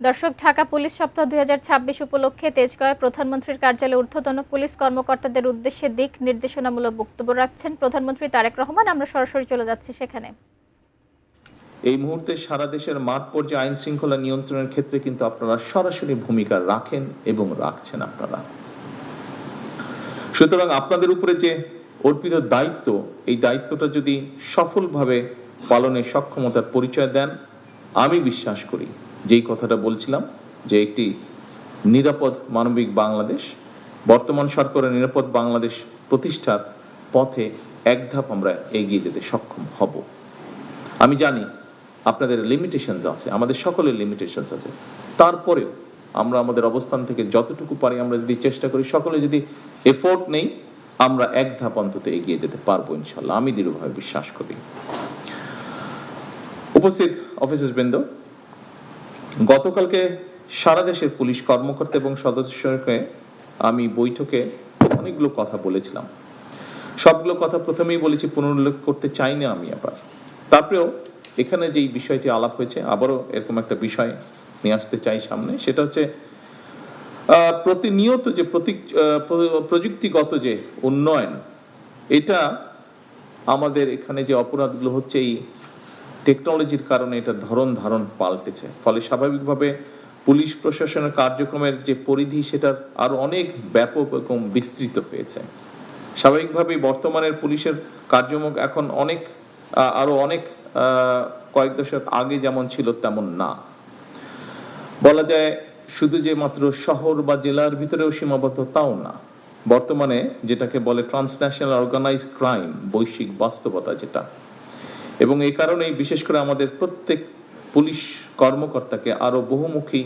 দর্শক, ঢাকা পুলিশ সপ্তাহ 2026 উপলক্ষে তেজগাঁওয়ে প্রধানমন্ত্রীর কার্যালয়ে ঊর্ধ্বতন পুলিশ কর্মকর্তাদের উদ্দেশ্যে দিক নির্দেশনামূলক বক্তব্য রাখছেন প্রধানমন্ত্রী তারেক রহমান। আমরা সরাসরি চলে যাচ্ছি সেখানে। এই মুহূর্তে সারা দেশের মাঠ পর্যায়ে আইন শৃঙ্খলা নিয়ন্ত্রণের ক্ষেত্রে কিন্তু আপনারা সরাসরি ভূমিকা রাখেন এবং রাখছেন আপনারা। সুতরাং আপনাদের উপরে যে অর্পিত দায়িত্ব, এই দায়িত্বটা যদি সফলভাবে পালনের সক্ষমতার পরিচয় দেন, আমি বিশ্বাস করি যেই কথাটা বলছিলাম যে একটি নিরাপদ মানবিক বাংলাদেশ, বর্তমান সরকারের নিরাপদ বাংলাদেশ প্রতিষ্ঠার পথে এক ধাপ আমরা এগিয়ে যেতে সক্ষম হব। আমি জানি আপনাদের লিমিটেশনস আছে, আমাদের সকলের লিমিটেশনস আছে, তারপরেও আমরা আমাদের অবস্থান থেকে যতটুকু পারি আমরা যদি চেষ্টা করি, সকলে যদি এফোর্ট নেই, আমরা এক ধাপ অন্তত এগিয়ে যেতে পারবো ইনশাল্লাহ। আমি দৃঢ়ভাবে বিশ্বাস করি। উপস্থিত অফিসারবৃন্দ, গতকালকে সারা দেশের পুলিশ কর্মকর্তা এবং সদস্যকে আমি বৈঠকে অনেকগুলো কথা বলেছিলাম। সবগুলো কথা প্রথমেই বলেছি, পুনরুল্লেখ করতে চাই না আমি আবার। তারপরেও এখানে যেই বিষয়টি আলাপ হয়েছে, আবারও এরকম একটা বিষয় নিয়ে আসতে চাই সামনে। সেটা হচ্ছে প্রতিনিয়ত যে প্রযুক্তিগত যে উন্নয়ন, এটা আমাদের এখানে যে অপরাধগুলো হচ্ছে, এই টেকনোলজির কারণে এটা ধারণ পাল্টেছে। ফলে স্বাভাবিকভাবে পুলিশ প্রশাসনের কার্যক্রমের যে পরিধি, সেটার আরো অনেক ব্যাপক এবং বিস্তৃত হয়েছে। স্বাভাবিকভাবেই বর্তমানের পুলিশের কার্যক্রম এখন আরো অনেক কয়েক দশক আগে যেমন ছিল তেমন না। বলা যায় শুধু যে মাত্র শহর বা জেলার ভিতরেও সীমাবদ্ধ তাও না। বর্তমানে যেটাকে বলে ট্রান্সন্যাশনাল অর্গানাইজ ক্রাইম, বৈশ্বিক বাস্তবতা যেটা, এবং এই কারণেই বিশেষ করে আমাদের প্রত্যেক পুলিশ কর্মকর্তাকে আরো বহুমুখী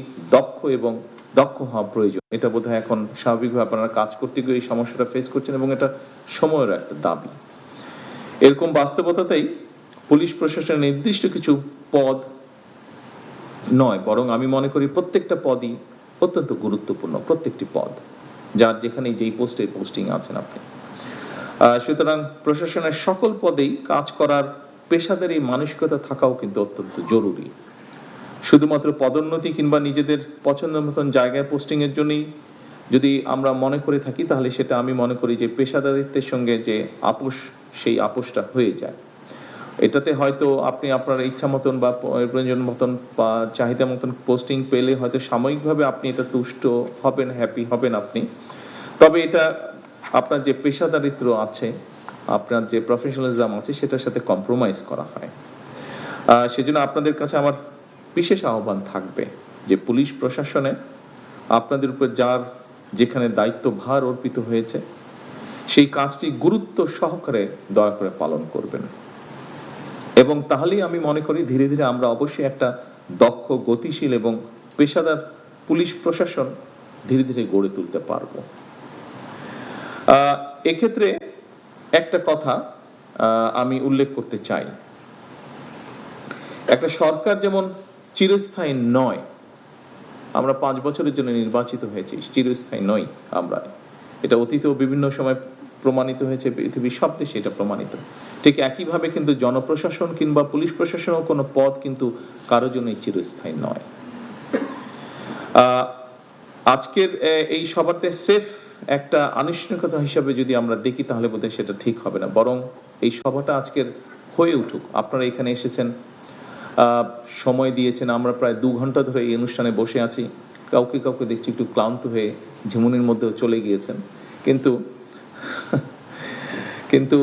দক্ষ হওয়া প্রয়োজন। এটা বোধহয় এখন স্বাভাবিকভাবে আপনারা কাজ করতে গিয়ে এই সমস্যাটা ফেস করছেন এবং এটা সময়ের একটা দাবি। এরকম বাস্তবতাতেই পুলিশ প্রশাসনের নির্দিষ্ট কিছু পদ নয়, বরং আমি মনে করি প্রত্যেকটা পদই অত্যন্ত গুরুত্বপূর্ণ। প্রত্যেকটি পদ, যার যেখানে যেই পোস্টিং আছেন আপনি, সুতরাং প্রশাসনের সকল পদেই কাজ করার পেশাদারি মানসিকতা থাকাও কিন্তু অত্যন্ত জরুরি। শুধুমাত্র পদোন্নতি কিংবা নিজেদের পছন্দ মতন জায়গায় পোস্টিং এর জন্যই যদি আমরা মনে করে থাকি, তাহলে সেটা আমি মনে করি যে পেশাদারিত্বের সঙ্গে যে আপোষ, সেই আপোষটা হয়ে যায়। এটাতে হয়তো আপনি আপনার ইচ্ছা মতন বা প্রয়োজন মতন বা চাহিদা মতন পোস্টিং পেলে হয়তো সাময়িকভাবে আপনি এটা তুষ্ট হবেন, হ্যাপি হবেন আপনি, তবে এটা আপনার যে পেশাদারিত্ব আছে, আপনার যে প্রফেশনালিজম আছে, সেটার সাথে কম্প্রোমাইজ করা হয়। সেজন্য আপনাদের কাছে আমার বিশেষ আহ্বান থাকবে যে পুলিশ প্রশাসনে আপনাদের উপর যার যেখানে দায়িত্ব ভার অর্পিত হয়েছে, সেই কাজটি গুরুত্ব সহকারে দয়া করে পালন করবেন। এবং তাহলেই আমি মনে করি ধীরে ধীরে আমরা অবশ্যই একটা দক্ষ, গতিশীল এবং পেশাদার পুলিশ প্রশাসন ধীরে ধীরে গড়ে তুলতে পারবো। এক্ষেত্রে একটা কথা আমি উল্লেখ করতে চাই। একটা সরকার যেমন চিরস্থায়ী নয়, আমরা 5 বছরের জন্য নির্বাচিত হয়েছি, চিরস্থায়ী নই আমরা। এটা অতীতেও বিভিন্ন সময় প্রমাণিত হয়েছে, পৃথিবীর সব দেশে এটা প্রমাণিত। ঠিক একইভাবে কিন্তু জনপ্রশাসন কিংবা পুলিশ প্রশাসনও কোনো পদ কিন্তু কারো জন্যই চিরস্থায়ী নয়। আজকের এই সভাতে স্রেফ একটা আনুষ্ঠানিকতা হিসাবে যদি আমরা দেখি, তাহলে বোধহয় সেটা ঠিক হবে না। বরং এই সভাটা আজকের হয়ে উঠুক। আপনারা এখানে এসেছেন, সময় দিয়েছেন, আমরা প্রায় 2 ঘন্টা ধরে এই অনুষ্ঠানে বসে আছি। কাউকে দেখছি একটু ক্লান্ত হয়ে ঝিমুনির মধ্যেও চলে গিয়েছেন, কিন্তু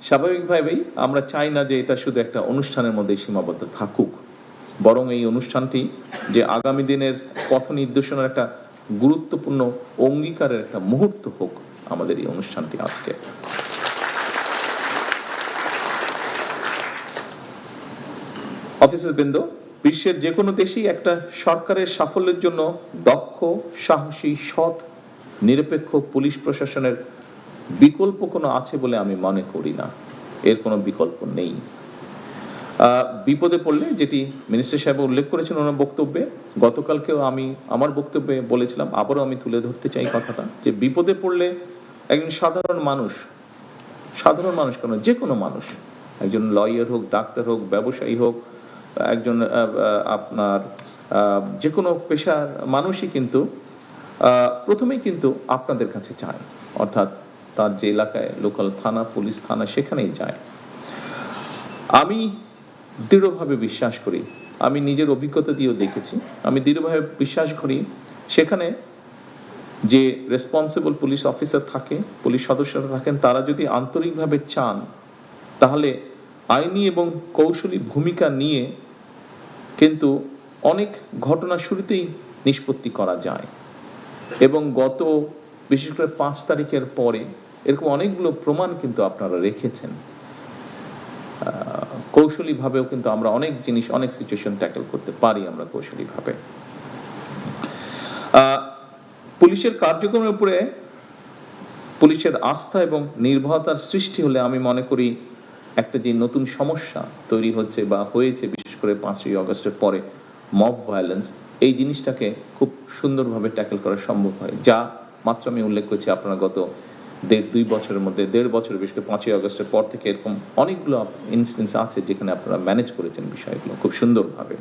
স্বাভাবিকভাবেই আমরা চাই না যে এটা শুধু একটা অনুষ্ঠানের মধ্যে সীমাবদ্ধ থাকুক, বরং এই অনুষ্ঠানটি যে আগামী দিনের পথ নির্দেশনার একটা গুরুত্বপূর্ণ অঙ্গীকারের একটা মুহূর্ত হোক আমাদের এই অনুষ্ঠানটি আজকে। অফিসারবৃন্দ, বিশ্বের যে কোনো দেশেই একটা সরকারের সাফল্যের জন্য দক্ষ, সাহসী, সৎ, নিরপেক্ষ পুলিশ প্রশাসনের বিকল্প কোনো আছে বলে আমি মনে করি না। এর কোনো বিকল্প নেই। বিপদে পড়লে, যেটি মিনিস্টার সাহেব উল্লেখ করেছেন ওনার বক্তব্যে, গতকালকেও আমি আমার বক্তব্যে বলেছিলাম, আবারও আমি তুলে ধরতে চাই কথাটা, যে বিপদে পড়লে একজন সাধারণ মানুষ কেন, যে কোনো মানুষ, একজন লয়ার হোক, ডাক্তার হোক, ব্যবসায়ী হোক, একজন আপনার যে কোনো পেশার মানুষই কিন্তু প্রথমেই কিন্তু আপনাদের কাছে যায়, অর্থাৎ তার যে এলাকায় লোকাল থানা, পুলিশ থানা, সেখানেই যায়। আমি দৃঢ়ভাবে বিশ্বাস করি, আমি নিজের অভিজ্ঞতা দিয়েও দেখেছি, আমি দৃঢ়ভাবে বিশ্বাস করি সেখানে যে রেসপন্সিবল পুলিশ অফিসার থাকে, পুলিশ সদস্যরা থাকেন, তারা যদি আন্তরিকভাবে চান তাহলে আইনি এবং কৌশলী ভূমিকা নিয়ে কিন্তু অনেক ঘটনা শুরুতেই নিষ্পত্তি করা যায়। এবং গত বিশেষ করে 5 তারিখের পরে এরকম অনেকগুলো প্রমাণ কিন্তু আপনারা রেখেছেন। কৌশলীভাবেও কিন্তু আমরা অনেক জিনিস, অনেক সিচুয়েশন ট্যাকল করতে পারি আমরা কৌশলীভাবে। পুলিশের কার্যক্রমের উপরে পুলিশের আস্থা এবং নির্ভরতার সৃষ্টি হলে আমি মনে করি একটা যে নতুন সমস্যা তৈরি হচ্ছে বা হয়েছে, বিশেষ করে 5ই আগস্টের পরে মব ভায়োলেন্স, এই জিনিসটাকে খুব সুন্দরভাবে ট্যাকল করা সম্ভব হয়। যা মাত্র আমি উল্লেখ করছি, আপনারা গত 1.5-2 বছরের মধ্যে, 1.5 বছর, বিশেষ করে 5ই আগস্টের পর থেকে এরকম অনেকগুলো ইনস্টেন্স আছে যেখানে আপনারা ম্যানেজ করেছেন বিষয়গুলো খুব সুন্দরভাবে।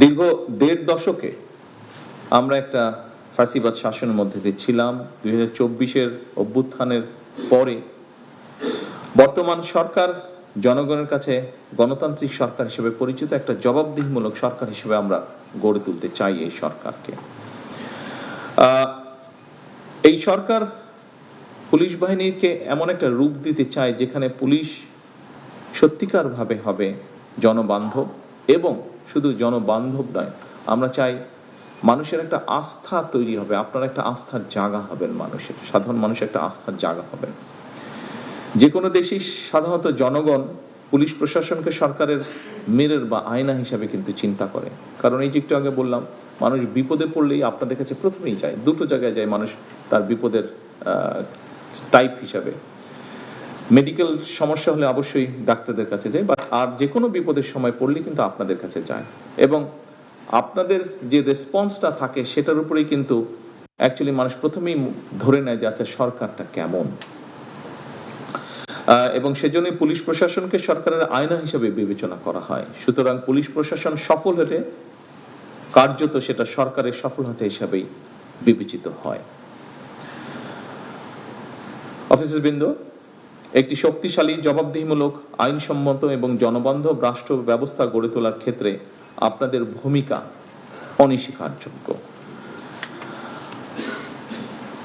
দীর্ঘ 1.5 দশকে আমরা একটা ফ্যাসিবাদ শাসনের মধ্যে দিয়ে ছিলাম। 2024-এর অভ্যুত্থানের পরে বর্তমান সরকার জনগণের কাছে গণতান্ত্রিক সরকার হিসেবে পরিচিত, একটা জবাবদিহিমূলক সরকার হিসেবে আমরা গড়ে তুলতে চাই এই সরকারকে। এই সরকার পুলিশ বাহিনীকে এমন একটা রূপ দিতে চায় যেখানে পুলিশ সত্যিকারভাবে হবে জনবান্ধব, এবং শুধু জনবান্ধব নয়, আমরা চাই মানুষের একটা আস্থা তৈরি হবে, আপনারা একটা আস্থার জায়গা হবেন, মানুষের, সাধারণ মানুষের একটা আস্থার জায়গা হবেন। যে কোনো দেশেই সাধারণত জনগণ পুলিশ প্রশাসনকে সরকারের মিরর বা আয়না হিসাবে কিন্তু চিন্তা করে। কারণ এই যে একটু আগে বললাম, মানুষ বিপদে পড়লেই আপনাদের কাছে প্রথমেই যায়, দুটো জায়গায় যায় মানুষ তার বিপদের টাইপ হিসাবে। মেডিকেল সমস্যা হলে অবশ্যই ডাক্তারদের কাছে যায়, বাট আর যে কোনো বিপদের সময় পড়লে কিন্তু আপনাদের কাছে যায়, এবং আপনাদের যে রেসপন্সটা থাকে সেটার উপরেই কিন্তু অ্যাকচুয়ালি মানুষ প্রথমেই ধরে নেয় যে আচ্ছা সরকারটা কেমন। এবং সেজন্যই পুলিশ প্রশাসনকে সরকারের আয়না হিসেবে বিবেচনা করা হয়। সুতরাং পুলিশ প্রশাসন সফল হলে কার্যত সেটা সরকারের সফলতা হিসাবেই বিবেচিত হয়। অফিসারবৃন্দ, একটি শক্তিশালী, জবাবদিহিমূলক, আইনসম্মত এবং জনবান্ধব রাষ্ট্র ব্যবস্থা গড়ে তোলার ক্ষেত্রে আপনাদের ভূমিকা অনস্বীকারযোগ্য।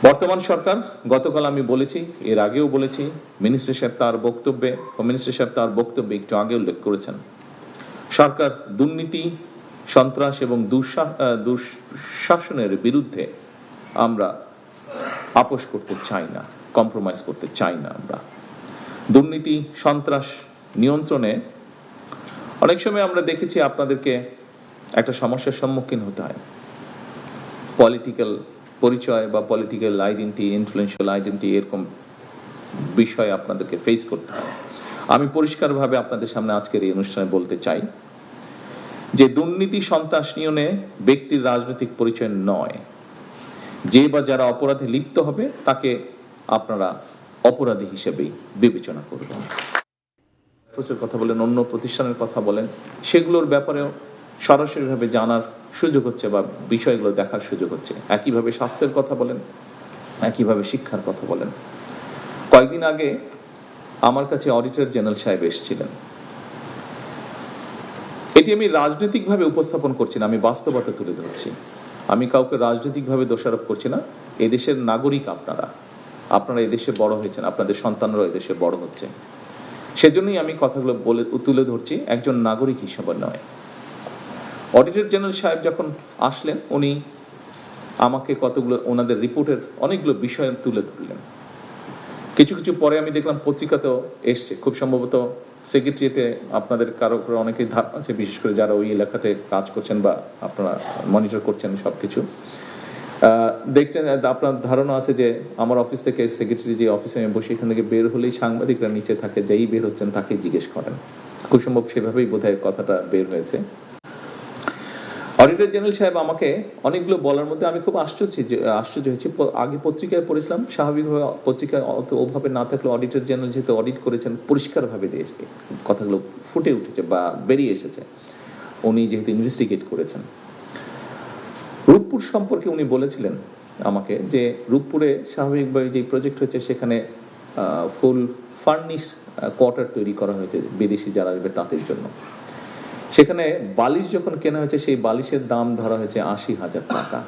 বর্তমান সরকার, গতকাল আমি বলেছি, এর আগেও বলেছি, মিনিস্টার সাহেব তার বক্তব্যে একটু আগে উল্লেখ করেছেন, সরকার দুর্নীতি, সন্ত্রাস এবং দুঃশাসনের বিরুদ্ধে আমরা আপোষ করতে চাই না, কম্প্রোমাইজ করতে চাই না। আমরা দুর্নীতি, সন্ত্রাস নিয়ন্ত্রণে অনেক সময় আমরা দেখেছি আপনাদেরকে একটা সমস্যার সম্মুখীন হতে হয়। পলিটিক্যাল পরিচয় বা পলিটিক্যাল আইডেন্টি, ইনফ্লুয়েন্সিয়াল আইডেন্টি, এরকম বিষয় আপনাদেরকে ফেস করতে হয়। আমি পরিষ্কারভাবে আপনাদের সামনে আজকের এই অনুষ্ঠানে বলতে চাই যে দুর্নীতি, সন্ত্রাস নিয়ন্ত্রণে ব্যক্তির রাজনৈতিক পরিচয় নয়। যে বা যারা অপরাধে লিপ্ত হবে তাকে আপনারা অপরাধী হিসেবেই বিবেচনা করবেন। কথা বলেন, অন্য প্রতিষ্ঠানের কথা বলেন, সেগুলোর ব্যাপারেও সরাসরিভাবে জানার সুযোগ হচ্ছে বা বিষয়গুলো দেখার সুযোগ হচ্ছে। একইভাবে স্বাস্থ্যের কথা বলেন, একইভাবে শিক্ষার কথা বলেন। কয়েকদিন আগে আমার কাছে অডিটর জেনারেল সাহেব এসেছিলেন। এটি আমি রাজনৈতিকভাবে উপস্থাপন করছি না, আমি বাস্তবতা তুলে ধরছি। আমি কাউকে রাজনৈতিকভাবে দোষারোপ করছি না। এদেশের নাগরিক আপনারা এদেশে বড় হয়েছেন, আপনাদের সন্তানরাও এদেশে বড় হচ্ছে, সেজন্যই আমি কথাগুলো তুলে ধরছি, একজন নাগরিক হিসেবে নয়। অডিটর জেনারেল সাহেব যখন আসলেন, উনি আমাকে কতগুলো ওনাদের রিপোর্টের অনেকগুলো বিষয় তুলে ধরলেন। কিছু পরে আমি দেখলাম পত্রিকাতেও এসছে, খুব সম্ভবত সেক্রেটারিয়েটে আপনাদের কারো অনেকেই ধারণা আছে, বিশেষ করে যারা ওই এলাকাতে কাজ করছেন বা আপনারা মনিটর করছেন সবকিছু দেখছেন, আপনার ধারণা আছে যে আমার অফিস থেকে সেক্রেটারি যে অফিসে আমি বসে, এখান থেকে বের হলেই সাংবাদিকরা নিচে থাকে, যেই বের হচ্ছেন তাকে জিজ্ঞেস করেন। খুব সম্ভব সেভাবেই বোধহয় কথাটা বের হয়েছে। অডিটর জেনারেল সাহেব আমাকে অনেকগুলো বলার মধ্যে আমি খুব আশ্চর্য হয়েছি। আগে পত্রিকায় পড়েছিলাম, স্বাভাবিকভাবে পত্রিকায় অত ওভাবে না থাকলে অডিটর জেনারেল যেহেতু অডিট করেছেন পরিষ্কারভাবে কথাগুলো ফুটে উঠেছে বা বেরিয়ে এসেছে, উনি যেহেতু ইনভেস্টিগেট করেছেন। রূপপুর সম্পর্কে উনি বলেছিলেন আমাকে যে রূপপুরে স্বাভাবিকভাবে যে প্রজেক্ট হয়েছে সেখানে ফুল ফার্নিশ কোয়ার্টার তৈরি করা হয়েছে বিদেশি যারা আসবে তাদের জন্য। সেখানে বালিশ যখন কেনা হয়েছে সেই বালিশের দাম ধরা হয়েছে ৮০,০০০ টাকা।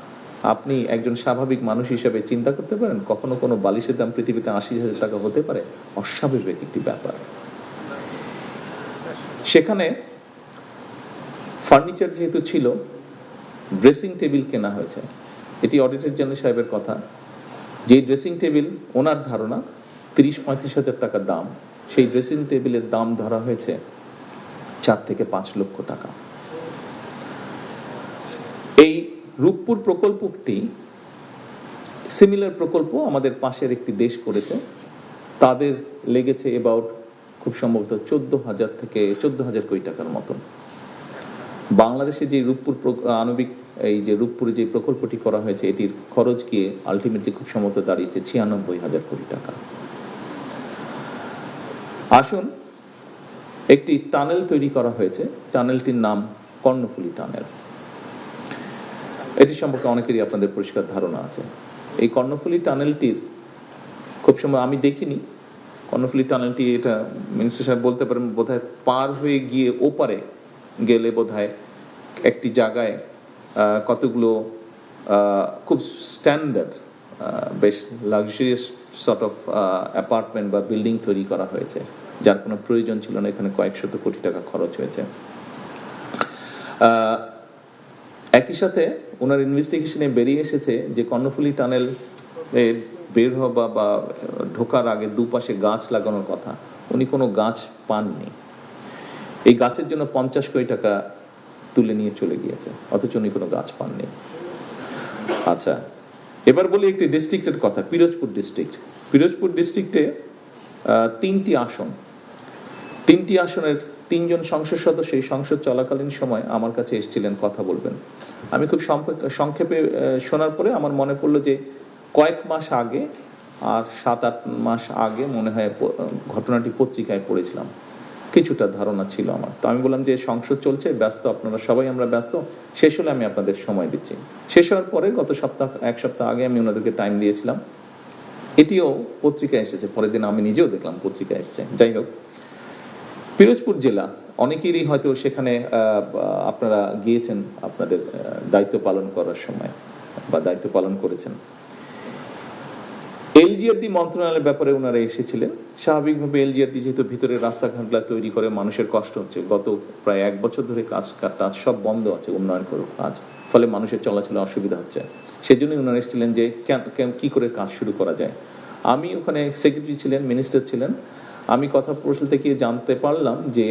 আপনি একজন স্বাভাবিক মানুষ হিসেবে চিন্তা করতে পারেন কখনো কোনো বালিশের দাম পৃথিবীতে ৮০,০০০ টাকা হতে পারে? অস্বাভাবিক একটি ব্যাপার। সেখানে ফার্নিচার যেহেতু ছিল, ড্রেসিং টেবিল কেনা হয়েছে। এটি অডিটর জেনারেল সাহেবের কথা। যে ড্রেসিং টেবিল ওনার ধারণা ৩০-৩৫,০০০ টাকা দাম, সেই ড্রেসিং টেবিলের দাম ধরা হয়েছে ৪ থেকে ৫ লক্ষ টাকা। এই রূপপুর প্রকল্পটি সিমিলার প্রকল্প আমাদের পাশের একটি দেশ করেছে, তাদের লেগেছে অ্যাবাউট খুব সম্ভবত ১৪,০০০ থেকে ১৪,০০০ কোটি টাকার মতন। বাংলাদেশে যে রূপপুর আণবিক এই যে রূপপুরে যে প্রকল্পটি করা হয়েছে এটির খরচ গিয়ে আলটিমেটলি খুব সম্ভবত দাঁড়িয়েছে ৯৬,০০০ কোটি টাকা। আসুন, একটি টানেল তৈরি করা হয়েছে, টানেলটির নাম কর্ণফুলী টানেল। এটি সম্পর্কে অনেকেরই আপনাদের পরিষ্কার ধারণা আছে। এই কর্ণফুলী টানেলটির খুব সময় আমি দেখিনি। কর্ণফুলী টানেলটি এটা মিনিস্টার সাহেব বলতে পারেন বোধহয় পার হয়ে গিয়ে ওপারে গেলে বোধহয় একটি জায়গায় কতগুলো খুব স্ট্যান্ডার্ড বেশ লাক্সারিয়াস সর্ট অফ অ্যাপার্টমেন্ট বা বিল্ডিং তৈরি করা হয়েছে, যার কোনো প্রয়োজন ছিল না। এখানে কয়েক শত কোটি টাকা খরচ হয়েছে। একই সাথে ওনার ইনভেস্টিগেশনে বেরিয়ে এসেছে যে কর্ণফুলী টানেল বের হওয়া বা ঢোকার আগে দুপাশে গাছ লাগানোর কথা, উনি কোনো গাছ পাননি। এই গাছের জন্য ৫০ কোটি টাকা তুলে নিয়ে চলে গিয়েছে, অথচ উনি কোনো গাছ পাননি। আচ্ছা, এবার বলি একটি ডিস্ট্রিক্টের কথা, পিরোজপুর ডিস্ট্রিক্ট। পিরোজপুর ডিস্ট্রিক্টে ৩টি আসন, ৩টি আসনের ৩ জন সংসদ সদস্য এই সংসদ চলাকালীন সময় আমার কাছে এসেছিলেন কথা বলবেন। আমি খুব সংক্ষেপে শোনার পরে আমার মনে পড়লো যে কয়েক মাস আগে আর ৭-৮ মাস আগে মনে হয় ঘটনাটি পত্রিকায় পড়েছিলাম, কিছুটা ধারণা ছিল আমার। তো আমি বললাম যে সংসদ চলছে, ব্যস্ত আপনারা সবাই, আমরা ব্যস্ত, শেষ হলে আমি আপনাদের সময় দিচ্ছি। শেষ হওয়ার পরে গত এক সপ্তাহ আগে আমি ওনাদেরকে টাইম দিয়েছিলাম, এটিও পত্রিকায় এসেছে, পরের দিন আমি নিজেও দেখলাম পত্রিকায় এসেছে। যাই হোক, পিরোজপুর জেলা অনেকেরই হয়তো সেখানে আপনারা গিয়েছেন আপনাদের দায়িত্ব পালন করার সময় বা দায়িত্ব পালন করেছেন। এলজিআরডি মন্ত্রণালয়ের ব্যাপারে ওনারা এসেছিলেন। স্বাভাবিকভাবে এলজিআরডি যেহেতু ভিতরে রাস্তাঘাটগুলো তৈরি করে মানুষের কষ্ট হচ্ছে, গত প্রায় ১ বছর ধরে কাজ সব বন্ধ আছে, উন্নয়ন করার কাজ, ফলে মানুষের চলাচলে অসুবিধা হচ্ছে। সেজন্যই ওনারা এসেছিলেন যে কি করে কাজ শুরু করা যায়। আমি ওখানে সেক্রেটারি ছিলেন, মিনিস্টার ছিলেন। আমি কথা বলতে গিয়ে জানতে পারলাম যে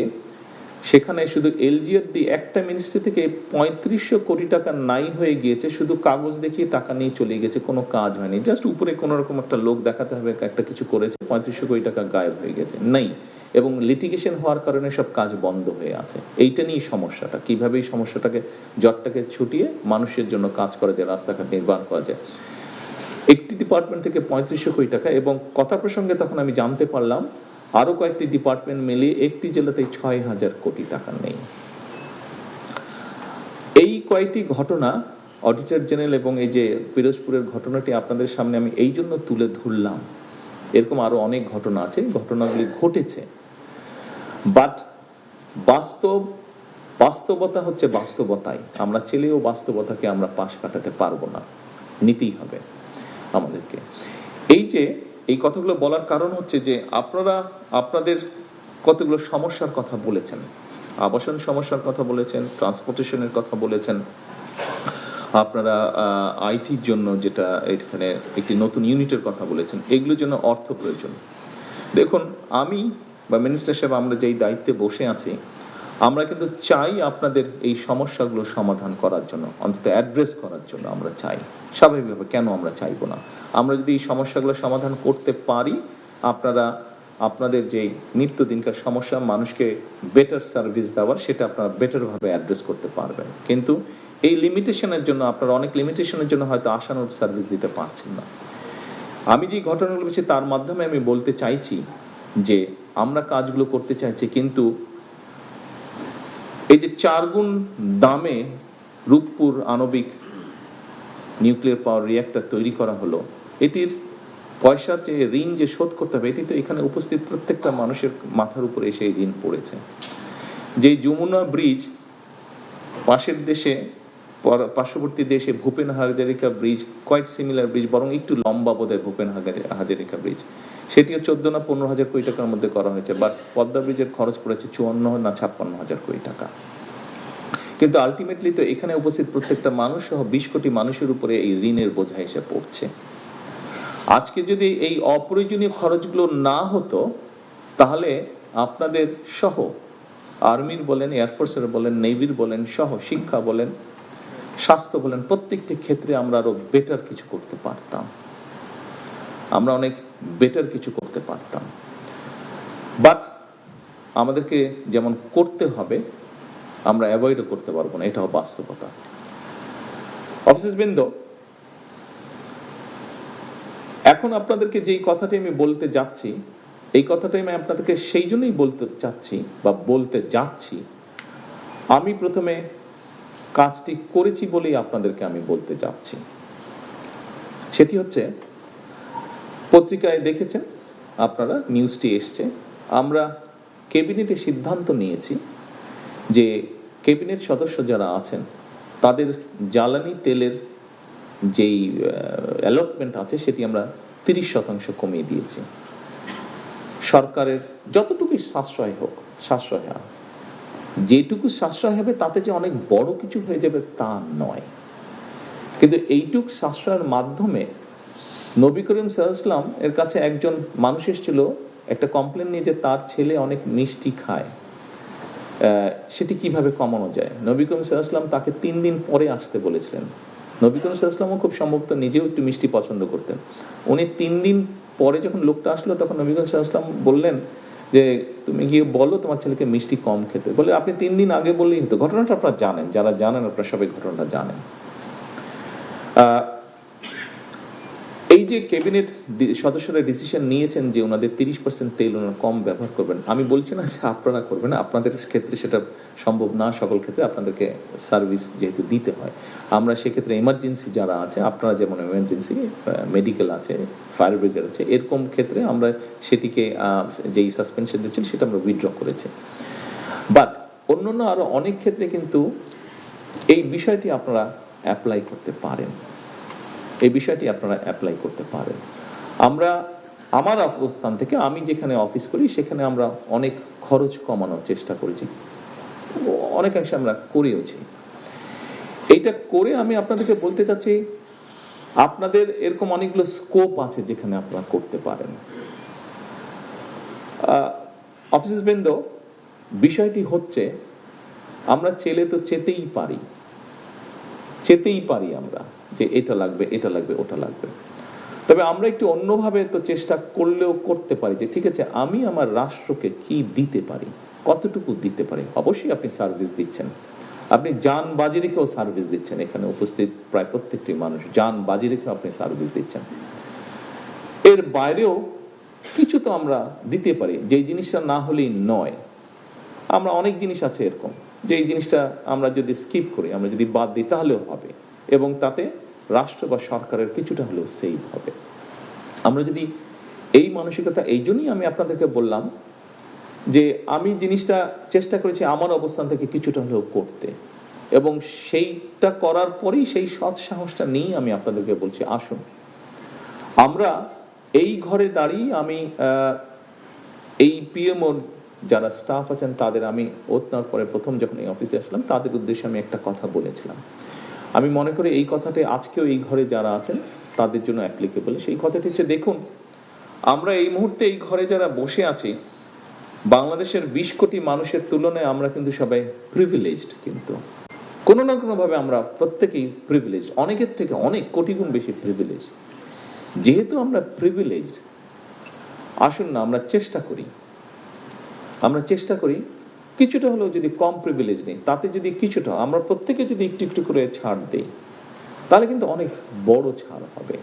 সেখানে শুধু এলজিআরডি একটা মিনিস্ট্রি থেকে ৩৫০০ কোটি টাকা নাই হয়ে গিয়েছে, শুধু কাগজ দেখিয়ে টাকা নিয়ে চলে গেছে, কোনো কাজ হয়নি। জাস্ট উপরে কোনো রকম একটা লোক দেখাতে হবে একটা কিছু করেছে, ৩৫০০ কোটি টাকা গায়েব হয়ে গেছে, নেই। এবং লিটিগেশন হওয়ার কারণে সব কাজ বন্ধ হয়ে আছে। এইটা নিয়ে সমস্যাটা, কিভাবে এই সমস্যাটাকে জটটাকে ছুটিয়ে মানুষের জন্য কাজ করা যায়, রাস্তাঘাট নির্মাণ করা যায়। একটি ডিপার্টমেন্ট থেকে ৩৫০০ কোটি টাকা, এবং কথা প্রসঙ্গে তখন আমি জানতে পারলাম আরো কয়েকটি ডিপার্টমেন্ট মিলিয়ে একটি জেলাতে ৬,০০০ কোটি টাকা নেই। এই কয়েকটি ঘটনা অডিটর জেনারেল এবং এই যে পিরোজপুরের ঘটনাটি আপনাদের সামনে আমি এই জন্য তুলে ধরলাম। এরকম আরো অনেক ঘটনা আছে, ঘটনাগুলি ঘটেছে, বাট বাস্তবতা হচ্ছে বাস্তবতাই। আমরা ছেলেও বাস্তবতাকে আমরা পাশ কাটাতে পারবো না, নিতেই হবে আমাদেরকে। এই কথাগুলো বলার কারণ হচ্ছে যে আপনারা আপনাদের কতগুলো সমস্যার কথা বলেছেন, আবাসন সমস্যার কথা বলেছেন, ট্রান্সপোর্টেশনের কথা বলেছেন, আপনারা আইটির জন্য যেটা এখানে একটি নতুন ইউনিটের কথা বলেছেন, এগুলোর জন্য অর্থ প্রয়োজন। দেখুন, আমি বা মিনিস্টার সাহেব আমরা যেই দায়িত্বে বসে আছি, আমরা কিন্তু চাই আপনাদের এই সমস্যাগুলো সমাধান করার জন্য, অন্তত অ্যাড্রেস করার জন্য আমরা চাই। স্বাভাবিকভাবে কেন আমরা চাইবো না? আমরা যদি এই সমস্যাগুলো সমাধান করতে পারি, আপনারা আপনাদের যে নিত্যদিনকার সমস্যা, মানুষকে বেটার সার্ভিস দেওয়ার, সেটা আপনারা বেটারভাবে অ্যাড্রেস করতে পারবেন। কিন্তু এই লিমিটেশনের জন্য, আপনারা অনেক লিমিটেশনের জন্য হয়তো আশানুরূপ সার্ভিস দিতে পারছেন না। আমি যে ঘটনাগুলো বলছি তার মাধ্যমে আমি বলতে চাইছি যে আমরা কাজগুলো করতে চাইছি, কিন্তু এই যে 4 গুণ দামে রূপপুর আণবিক নিউক্লিয়ার পাওয়ার রিঅ্যাক্টর তৈরি করা হলো, এটির পয়সার যে ঋণ যে শোধ করতে হবে, এটি তো এখানে উপস্থিত প্রত্যেকটা মানুষের মাথার উপরে এসে ঋণ পড়েছে। যে যমুনা ব্রিজ পাশের দেশে, পার্শ্ববর্তী দেশে Bhupen Hazarika bridge, quite similar bridge, বরং একটু লম্বা বোধহয় ভূপেন হাজারিকা ব্রিজ, সেটিও 14 না 15 হাজার কোটি টাকার মধ্যে করা হয়েছে। বাট পদ্মা ব্রিজের খরচ পড়েছে 54 না 56 হাজার কোটি টাকা। কিন্তু আলটিমেটলি তো এখানে উপস্থিত প্রত্যেকটা মানুষ সহ 20 কোটি মানুষের উপরে এই ঋণের বোঝা এসে পড়ছে। আজকে যদি এই অপ্রয়োজনীয় খরচগুলো না হতো, তাহলে আপনাদের সহ আর্মির বলেন, এয়ারফোর্সের বলেন, নেভির বলেন, সহ শিক্ষা বলেন, স্বাস্থ্য বলেন, প্রত্যেকটি ক্ষেত্রে আমরা আরো বেটার কিছু করতে পারতাম। আমরা অনেক বেটার কিছু করতে পারতাম। বাট আমাদেরকে যেমন করতে হবে, আমরা অ্যাভয়েডও করতে পারবো না, এটাও বাস্তবতা। অফিসার্সবৃন্দ, এখন আপনাদেরকে যেই কথাটি আমি বলতে যাচ্ছি, এই কথাটাই আমি আপনাদেরকে সেই জন্যই বলতে চাচ্ছি বা বলতে যাচ্ছি। আমি প্রথমে কাজটি করেছি বলেই আপনাদেরকে আমি বলতে যাচ্ছি। সেটি হচ্ছে, পত্রিকায় দেখেছেন আপনারা, নিউজটি এসছে, আমরা ক্যাবিনেটে সিদ্ধান্ত নিয়েছি যে ক্যাবিনেট সদস্য যারা আছেন তাদের জ্বালানি তেলের যেই অ্যালটমেন্ট আছে সেটি আমরা 30% কমিয়ে দিয়েছি। সরকারের যতটুকু সাশ্রয় হোক, সাশ্রয় হয়, যেটুকু সাশ্রয় হবে তাতে যে অনেক বড় কিছু হয়ে যাবে তা নয়, কিন্তু এইটুক সাশ্রয়ের মাধ্যমে নবী করিম সাল্লাল্লাহু আলাইহি ওয়াসাল্লাম এর কাছে একজন মানুষ এসেছিল একটা কমপ্লেন নিয়ে যে তার ছেলে অনেক মিষ্টি খায়, সেটি কিভাবে কমানো যায়। নবী করিম সাল্লাল্লাহু আলাইহি ওয়াসাল্লাম তাকে 3 দিন পরে আসতে বলেছিলেন। নবী করিম সাল্লাল্লাহু আলাইহি ওয়াসাল্লামও খুব সম্ভবত নিজেও একটু মিষ্টি পছন্দ করতেন। উনি 3 দিন পরে যখন লোকটা আসলো, তখন নবী করিম সাল্লাল্লাহু আলাইহি ওয়াসাল্লাম বললেন যে তুমি গিয়ে বলো তোমার ছেলেকে মিষ্টি কম খেতে। বলে আপনি 3 দিন আগে বললেই হতো। ঘটনাটা আপনারা জানেন, যারা জানেন আপনারা সবাই ঘটনাটা জানেন। এই যে ক্যাবিনেট সদস্যরা ডিসিশন নিয়েছেন যে ওনাদের 30% তেল ওনারা কম ব্যবহার করবেন, আমি বলছি না যে আপনারা করবেন, আপনাদের ক্ষেত্রে সেটা সম্ভব না, সকল ক্ষেত্রে আপনাদেরকে সার্ভিস যেহেতু দিতে হয়। আমরা সেক্ষেত্রে এমার্জেন্সি যারা আছে, আপনারা যেমন এমার্জেন্সি মেডিকেল আছে, ফায়ার ব্রিগেড আছে, এরকম ক্ষেত্রে আমরা সেটিকে যেই সাসপেনশন দিচ্ছিল সেটা আমরা উইথড্র করেছি। বাট অন্যান্য আরো অনেক ক্ষেত্রে কিন্তু এই বিষয়টি আপনারা অ্যাপ্লাই করতে পারেন, এই বিষয়টি আপনারা অ্যাপ্লাই করতে পারেন। আমরা আমার অবস্থান থেকে, আমি যেখানে অফিস করি সেখানে আমরা অনেক খরচ কমানোর চেষ্টা করেছি, অনেকাংশে আমরা করেওছি। এইটা করে আমি আপনাদেরকে বলতে চাচ্ছি, আপনাদের এরকম অনেকগুলো স্কোপ আছে যেখানে আপনারা করতে পারেন। অফিসার্সবৃন্দ, বিষয়টি হচ্ছে আমরা চেলে তো চেতেই পারি আমরা যে এটা লাগবে, এটা লাগবে, ওটা লাগবে। তবে আমরা একটু অন্যভাবে তো চেষ্টা করলেও করতে পারি যে ঠিক আছে, আমি আমার রাষ্ট্রকে কি দিতে পারি, কতটুকু দিতে পারি। অবশ্যই আপনি সার্ভিস দিচ্ছেন, আপনি জান বাজি রেখেও সার্ভিস দিচ্ছেন। এখানে উপস্থিত প্রায় প্রত্যেকটি মানুষ জান বাজি রেখেও আপনি সার্ভিস দিচ্ছেন। এর বাইরেও কিছু তো আমরা দিতে পারি, যেই জিনিসটা না হলেই নয়। আমরা অনেক জিনিস আছে এরকম, যে এই জিনিসটা আমরা যদি স্কিপ করি, আমরা যদি বাদ দিই তাহলেও হবে, এবং তাতে রাষ্ট্র বা সরকারের কিছুটা হলেও সেভ হবে। আমরা যদি এই মানসিকতা, এই জন্যই আমি আপনাদেরকে বললাম যে আমি জিনিসটা চেষ্টা করেছি আমার অবস্থান থেকে কিছুটা হলেও করতে, এবং সেইটা করার পরেই সেই সৎ সাহসটা নিয়ে আমি আপনাদেরকে বলছি, আসুন আমরা এই ঘরে দাঁড়িয়ে, আমি এই পিএমও যারা স্টাফ আছেন তাদের আমি ওত নেওয়ার পরে প্রথম যখন এই অফিসে আসলাম, তাদের উদ্দেশ্যে আমি একটা কথা বলেছিলাম। আমি মনে করি এই কথাটি আজকেও এই ঘরে যারা আছেন তাদের জন্য অ্যাপ্লিকেবল। সেই কথাটি হচ্ছে, দেখুন আমরা এই মুহূর্তে এই ঘরে যারা বসে আছি, বাংলাদেশের 20 কোটি মানুষের তুলনায় আমরা কিন্তু সবাই প্রিভিলেজড, কিন্তু কোনো না কোনোভাবে আমরা প্রত্যেকেই প্রিভিলেজড, অনেকের থেকে অনেক কোটি গুণ বেশি প্রিভিলেজড। যেহেতু আমরা প্রিভিলেজড, আসুন না আমরা চেষ্টা করি কিছুটা হলেও যদি কম প্রিভিলেজ নেই, তাতে যদি কিছুটা আমরা প্রত্যেকে যদি একটু একটু করে ছাড় দেই, তাহলে কিন্তু অনেক বড় ছাড় হবে,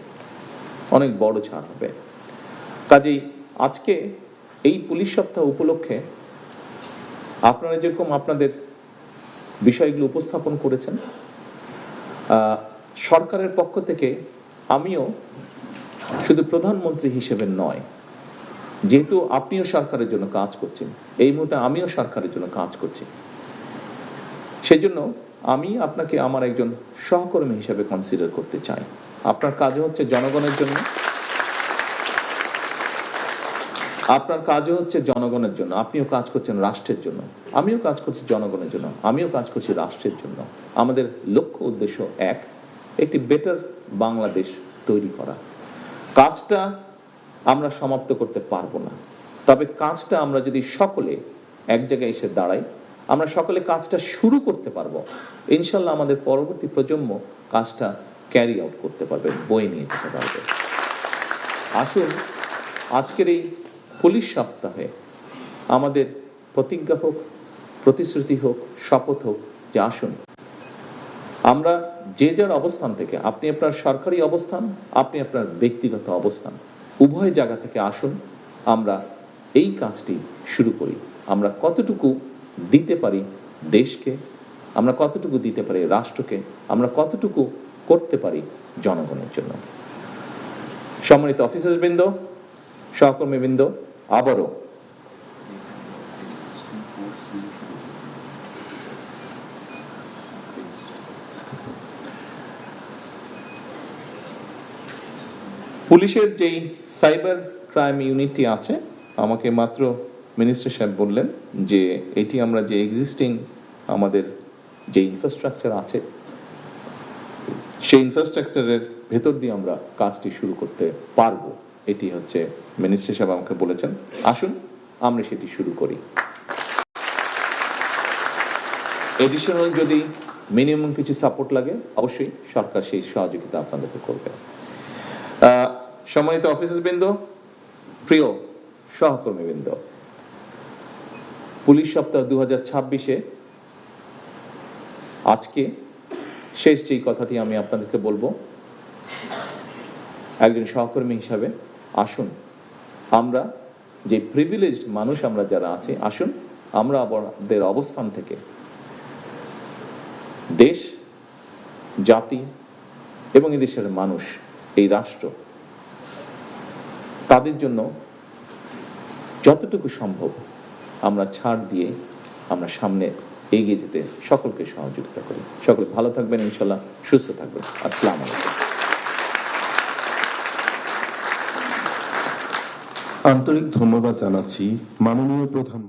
অনেক বড় ছাড় হবে। কাজেই আজকে এই পুলিশ সপ্তাহ উপলক্ষে আপনারা যেরকম আপনাদের বিষয়গুলো উপস্থাপন করেছেন, সরকারের পক্ষ থেকে আমিও শুধু প্রধানমন্ত্রী হিসেবে নয়, যেহেতু আপনিও সরকারের জন্য কাজ করছেন, এই মুহূর্তে আমিও সরকারের জন্য কাজ করছি, সেজন্য আমি আপনাকে আমার একজন সহকর্মী হিসেবে কনসিডার করতে চাই। আপনার কাজ হচ্ছে জনগণের জন্য, আপনার কাজও হচ্ছে জনগণের জন্য, আপনিও কাজ করছেন রাষ্ট্রের জন্য, আমিও কাজ করছি জনগণের জন্য, আমিও কাজ করছি রাষ্ট্রের জন্য। আমাদের লক্ষ্য উদ্দেশ্য এক, একটি বেটার বাংলাদেশ তৈরি করা। কাজটা আমরা সমাপ্ত করতে পারবো না, তবে কাজটা আমরা যদি সকলে এক জায়গায় এসে দাঁড়াই, আমরা সকলে কাজটা শুরু করতে পারবো। ইনশাল্লাহ আমাদের পরবর্তী প্রজন্ম কাজটা ক্যারি আউট করতে পারবে, বয়ে নিয়ে যেতে পারবে। আসুন আজকের এই পুলিশ সপ্তাহে আমাদের প্রতিজ্ঞা হোক, প্রতিশ্রুতি হোক, শপথ হোক যে আসুন আমরা যে যার অবস্থান থেকে, আপনি আপনার সরকারি অবস্থান, আপনি আপনার ব্যক্তিগত অবস্থান, উভয় জায়গা থেকে আসুন আমরা এই কাজটি শুরু করি। আমরা কতটুকু দিতে পারি দেশকে, আমরা কতটুকু দিতে পারি রাষ্ট্রকে, আমরা কতটুকু করতে পারি জনগণের জন্য। সম্মানিত অফিসারবৃন্দ, সহকর্মীবৃন্দ, আবারও পুলিশের যেই সাইবার ক্রাইম ইউনিটটি আছে, আমাকে মাত্র মিনিস্টার সাহেব বললেন যে এটি আমরা যে এক্সিস্টিং আমাদের যে ইনফ্রাস্ট্রাকচার আছে, সেই ইনফ্রাস্ট্রাকচারের ভেতর দিয়ে আমরা কাজটি শুরু করতে পারবো। এটি হচ্ছে মিনিস্টার সাহেব আমাকে বলেছেন। আসুন আমরা সেটি শুরু করি। এডিশনাল যদি মিনিমাম কিছু সাপোর্ট লাগে, অবশ্যই সরকার সেই সহযোগিতা আপনাদেরকে করবে। সম্মানিত অফিসারবৃন্দ, প্রিয় সহকর্মীবৃন্দ, পুলিশ সপ্তাহ 2026-এ আজকে শেষ যেই কথাটি আমি আপনাদেরকে বলবো, একজন সহকর্মী হিসাবে আসুন আমরা যে প্রিভিলেজড মানুষ আমরা যারা আছি, আসুন আমরা আমাদের অবস্থান থেকে দেশ, জাতি এবং এদেশের মানুষ, এই রাষ্ট্র, তাদের জন্য যতটুকু সম্ভব আমরা ছাড় দিয়ে আমরা সামনে এগিয়ে যেতে সকলকে সহযোগিতা করি। সকলে ভালো থাকবেন, ইনশাল্লাহ সুস্থ থাকবেন। আসসালামু আলাইকুম। আন্তরিক ধন্যবাদ জানাচ্ছি মাননীয় প্রধান।